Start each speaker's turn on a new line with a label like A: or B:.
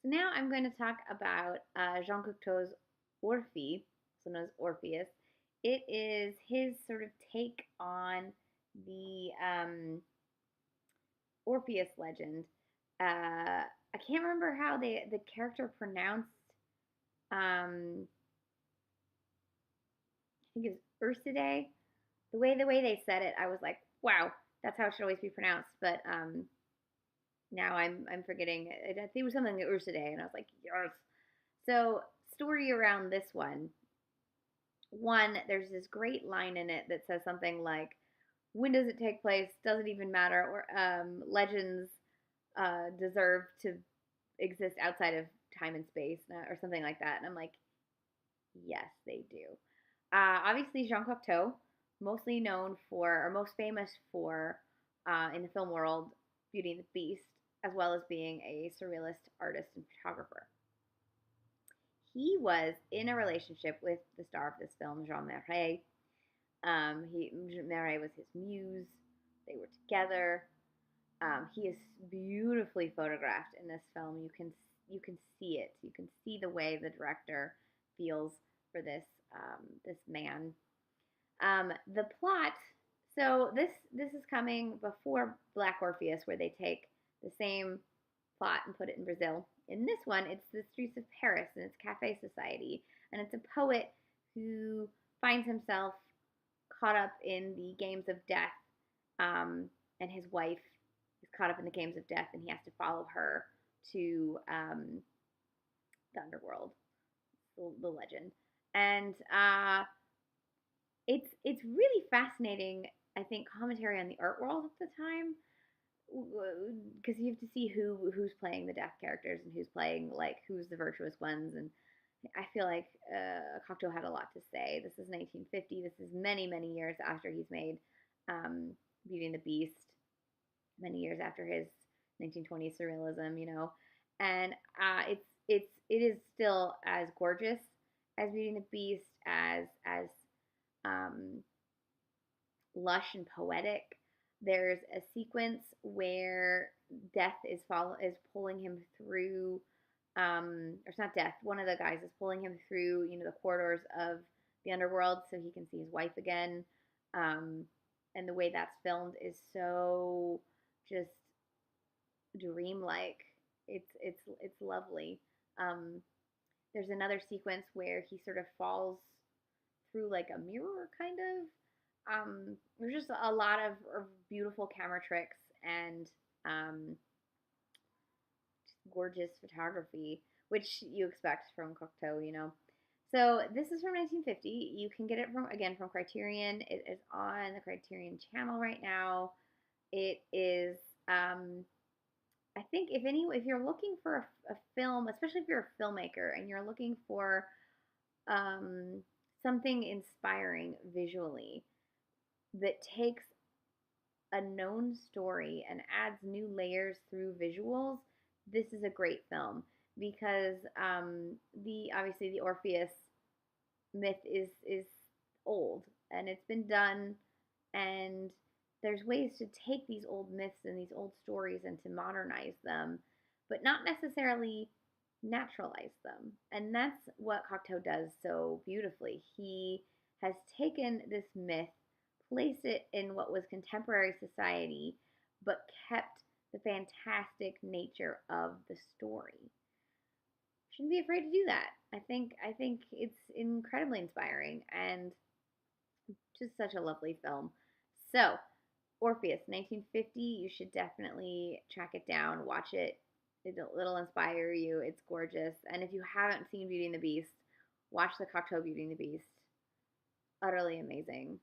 A: So now I'm going to talk about Jean Cocteau's Orphée, also known as Orpheus. It is his sort of take on the Orpheus legend. I can't remember how the character pronounced. I think it was Urside. The way they said it, I was like, wow, that's how it should always be pronounced. But now I'm forgetting. I think it was something like Urside, and I was like, yes. So story around this one. One, there's this great line in it that says something like, "When does it take place? Doesn't even matter." Or legends deserve to exist outside of time and space, or something like that. And I'm like, yes, they do. Obviously, Jean Cocteau, mostly known for, or most famous for, in the film world, Beauty and the Beast, as well as being a surrealist artist and photographer. He was in a relationship with the star of this film, Jean Marais. Marais was his muse. They were together. He is beautifully photographed in this film. You can see it. You can see the way the director feels for this man. The plot. So this is coming before Black Orpheus, where they take the same plot and put it in Brazil. In this one, it's the streets of Paris and it's cafe society, and it's a poet who finds himself caught up in the games of death, and his wife is caught up in the games of death, and he has to follow her to the underworld, the legend, and it's really fascinating. I think commentary on the art world at the time, because you have to see who's playing the deaf characters and who's playing, like, who's the virtuous ones. And I feel like Cocteau had a lot to say. This is 1950. This is many years after he's made Beauty and the Beast, many years after his 1920s surrealism, and it is still as gorgeous as Beauty and the Beast, as um, lush and poetic. There's a sequence where death is pulling him through, or it's not death. One of the guys is pulling him through, the corridors of the underworld so he can see his wife again. Um, and the way that's filmed is so just dreamlike. It's lovely. Um, there's another sequence where he sort of falls through like a mirror, kind of. There's just a lot of beautiful camera tricks and gorgeous photography, which you expect from Cocteau. So this is from 1950. You can get it from Criterion. It is on the Criterion channel right now. It is, I think, if you're looking for a film, especially if you're a filmmaker and you're looking for um, something inspiring visually that takes a known story and adds new layers through visuals, this is a great film because the obviously the Orpheus myth is old and it's been done, and there's ways to take these old myths and these old stories and to modernize them, but not necessarily naturalize them. And that's what Cocteau does so beautifully. He has taken this myth, placed it in what was contemporary society, but kept the fantastic nature of the story. Shouldn't be afraid to do that. I think it's incredibly inspiring and just such a lovely film. So, Orpheus, 1950. You should definitely track it down, watch it. It'll inspire you. It's gorgeous. And if you haven't seen Beauty and the Beast, watch the Cocteau Beauty and the Beast. Utterly amazing.